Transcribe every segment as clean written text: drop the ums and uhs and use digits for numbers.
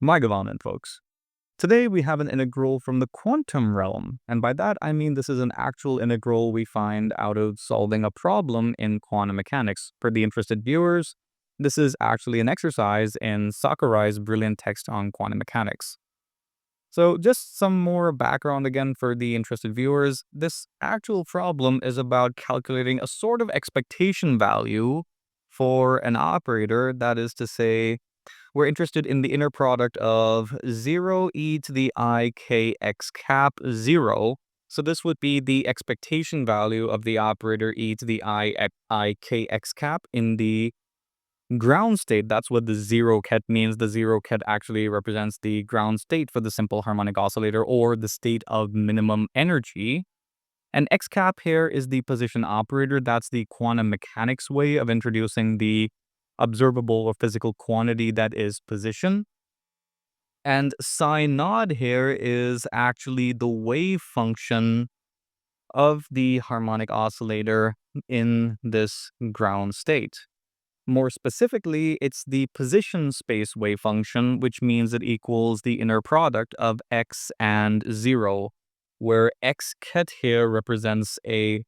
My Gavanan, folks. Today we have an integral from the quantum realm, and by that I mean this is an actual integral we find out of solving a problem in quantum mechanics. For the interested viewers, this is actually an exercise in Sakurai's brilliant text on quantum mechanics. So just some more background again for the interested viewers. This actual problem is about calculating a sort of expectation value for an operator, that is to say, we're interested in the inner product of 0 e to the I k x cap 0. So this would be the expectation value of the operator e to the I k x cap in the ground state. That's what the 0 ket means. The 0 ket actually represents the ground state for the simple harmonic oscillator, or the state of minimum energy. And x cap here is the position operator. That's the quantum mechanics way of introducing the observable or physical quantity that is position. And psi naught here is actually the wave function of the harmonic oscillator in this ground state. More specifically, it's the position space wave function, which means it equals the inner product of x and 0, where x ket here represents a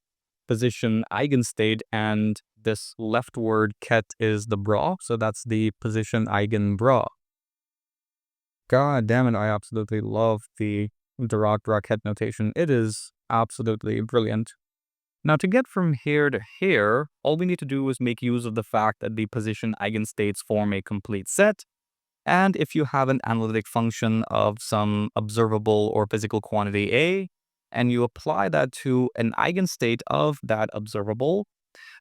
position eigenstate, and this leftward ket is the bra, so that's the position eigenbra. God damn it, I absolutely love the Dirac-Brachet notation. It is absolutely brilliant. Now, to get from here to here, all we need to do is make use of the fact that the position eigenstates form a complete set, and if you have an analytic function of some observable or physical quantity A, and you apply that to an eigenstate of that observable,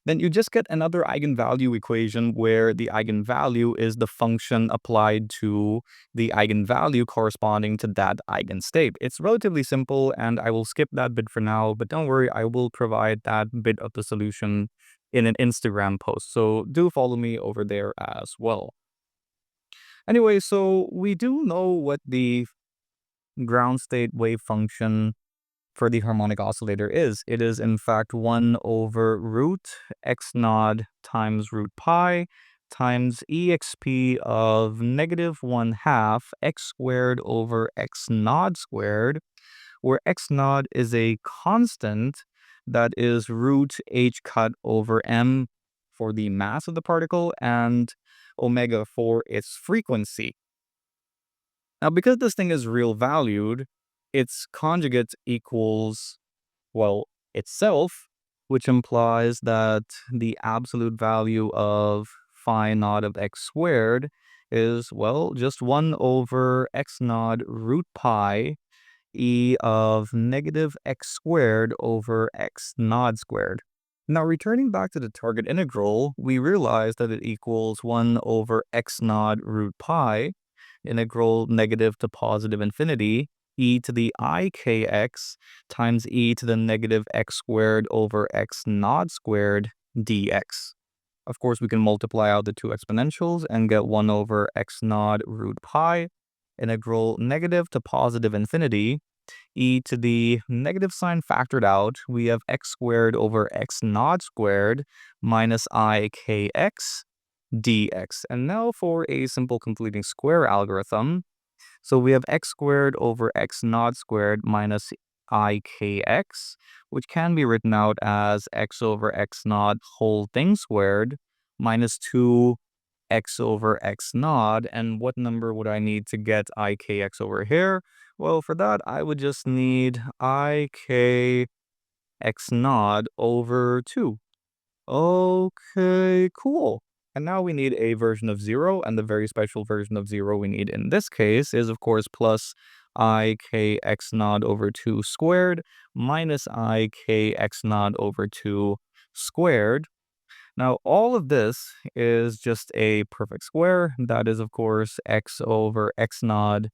then you just get another eigenvalue equation where the eigenvalue is the function applied to the eigenvalue corresponding to that eigenstate. It's relatively simple, and I will skip that bit for now, but don't worry, I will provide that bit of the solution in an Instagram post, so do follow me over there as well. Anyway, so we do know what the ground state wave function for the harmonic oscillator is. It is in fact 1 over root x naught times root pi times exp of negative 1/2 x squared over x naught squared, where x naught is a constant that is root h cut over m for the mass of the particle and omega for its frequency. Now, because this thing is real valued, its conjugate equals, well, itself, which implies that the absolute value of phi naught of x squared is, well, just 1 over x naught root pi e of negative x squared over x naught squared. Now, returning back to the target integral, we realize that it equals 1 over x naught root pi integral negative to positive infinity e to the I kx times e to the negative x squared over x naught squared dx. Of course, we can multiply out the two exponentials and get 1 over x naught root pi integral negative to positive infinity e to the negative sign factored out. We have x squared over x naught squared minus I kx dx. And now for a simple completing square algorithm. So we have x squared over x naught squared minus I kx, which can be written out as x over x naught whole thing squared minus 2x over x naught. And what number would I need to get I kx over here? Well, for that, I would just need I k x naught over 2. Okay, cool. And now we need a version of 0, and the very special version of 0 we need in this case is, of course, plus I k x naught over 2 squared minus I k x naught over 2 squared. Now, all of this is just a perfect square. That is, of course, x over x naught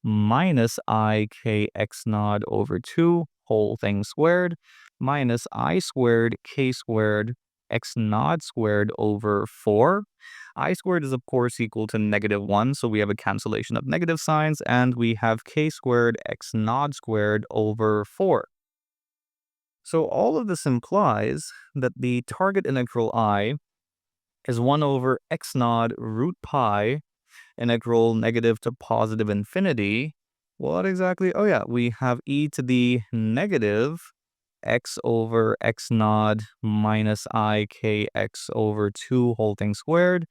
minus I k x naught over 2 whole thing squared minus I squared k squared x naught squared over 4. I squared is, of course, equal to negative 1, so we have a cancellation of negative signs, and we have k squared x naught squared over 4. So all of this implies that the target integral I is 1 over x naught root pi integral negative to positive infinity. What exactly? Oh yeah, we have e to the negative x over x naught minus I k x over 2 whole thing squared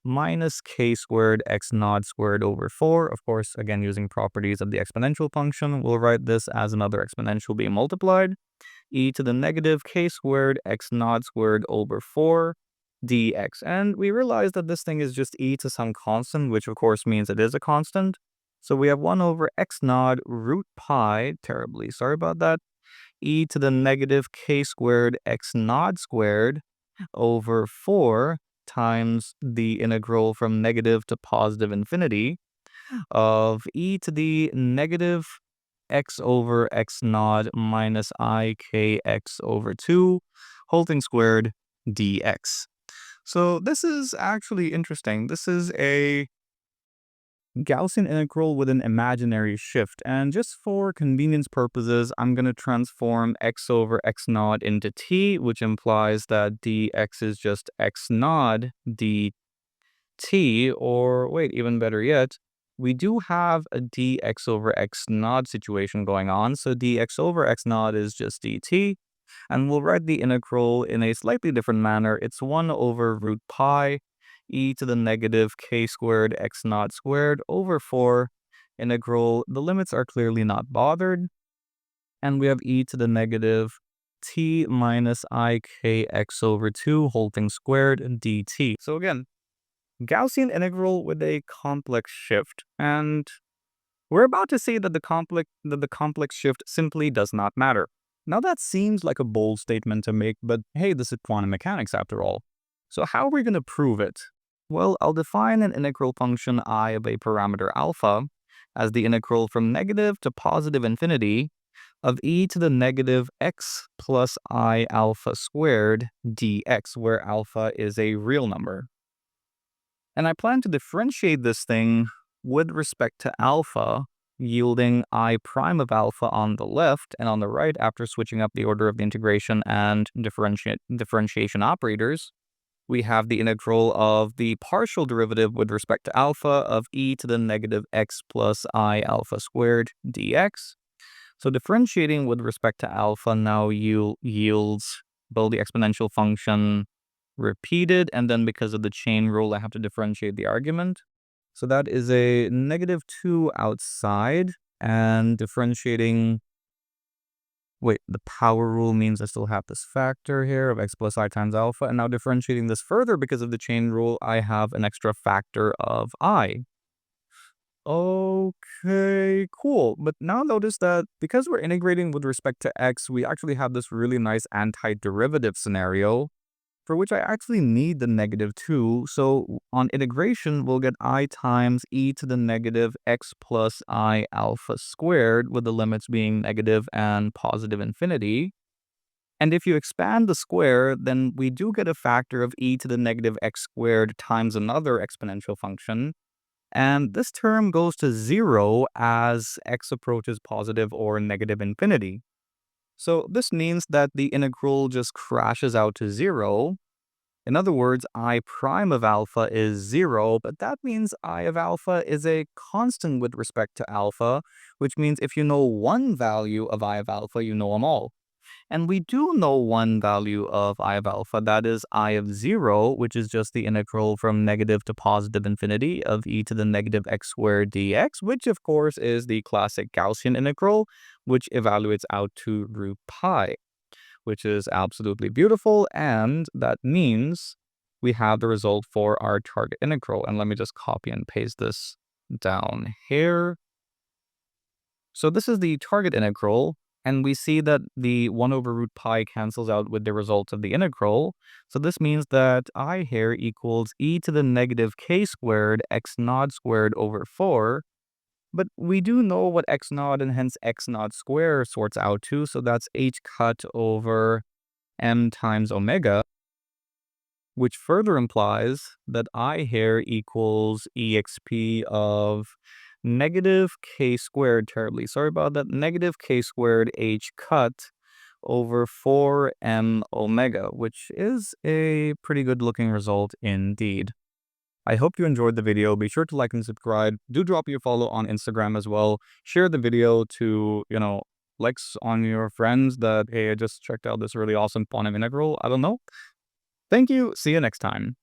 minus k squared x naught squared over 4. Of course, again, using properties of the exponential function, we'll write this as another exponential being multiplied. E to the negative k squared x naught squared over 4 dx. And we realize that this thing is just e to some constant, which of course means it is a constant. So we have 1 over x naught root pi, terribly sorry about that, e to the negative k squared x naught squared over 4 times the integral from negative to positive infinity of e to the negative x over x naught minus I k x over 2 whole thing squared dx. So this is actually interesting. This is a Gaussian integral with an imaginary shift. And just for convenience purposes, I'm going to transform x over x naught into t, which implies that dx is just x naught dt, or wait, even better yet, we do have a dx over x naught situation going on. So dx over x naught is just dt. And we'll write the integral in a slightly different manner. It's 1 over root pi e to the negative k squared x naught squared over 4 integral. The limits are clearly not bothered. And we have e to the negative t minus I k x over 2 whole thing squared dt. So again, Gaussian integral with a complex shift. And we're about to see that the complex shift simply does not matter. Now that seems like a bold statement to make, but hey, this is quantum mechanics after all. So how are we going to prove it? Well, I'll define an integral function I of a parameter alpha as the integral from negative to positive infinity of e to the negative x plus I alpha squared dx, where alpha is a real number. And I plan to differentiate this thing with respect to alpha, yielding I prime of alpha on the left, and on the right, after switching up the order of the integration and differentiation operators, we have the integral of the partial derivative with respect to alpha of e to the negative x plus I alpha squared dx. So differentiating with respect to alpha now yields both the exponential function repeated, and then because of the chain rule, I have to differentiate the argument. So that is a negative 2 outside, and differentiating, wait, the power rule means I still have this factor here of x plus I times alpha, and now differentiating this further because of the chain rule, I have an extra factor of I. Okay, cool. But now notice that because we're integrating with respect to x, we actually have this really nice antiderivative scenario for which I actually need the negative 2. So on integration, we'll get I times e to the negative x plus I alpha squared, with the limits being negative and positive infinity. And if you expand the square, then we do get a factor of e to the negative x squared times another exponential function. And this term goes to 0 as x approaches positive or negative infinity. So this means that the integral just crashes out to 0. In other words, I prime of alpha is 0, but that means I of alpha is a constant with respect to alpha, which means if you know one value of I of alpha, you know them all. And we do know one value of I of alpha, that is I of 0, which is just the integral from negative to positive infinity of e to the negative x squared dx, which of course is the classic Gaussian integral, which evaluates out to root pi, which is absolutely beautiful. And that means we have the result for our target integral. And let me just copy and paste this down here. So this is the target integral, and we see that the 1 over root pi cancels out with the result of the integral. So this means that I here equals e to the negative k squared x naught squared over 4. But we do know what x naught and hence x naught square sorts out to, so that's h cut over m times omega, which further implies that I here equals exp of negative k squared, terribly sorry about that, negative k squared h cut over 4m omega, which is a pretty good looking result indeed. I hope you enjoyed the video. Be sure to like and subscribe. Do drop your follow on Instagram as well. Share the video to, likes on your friends that, hey, I just checked out this really awesome quantum integral. I don't know. Thank you. See you next time.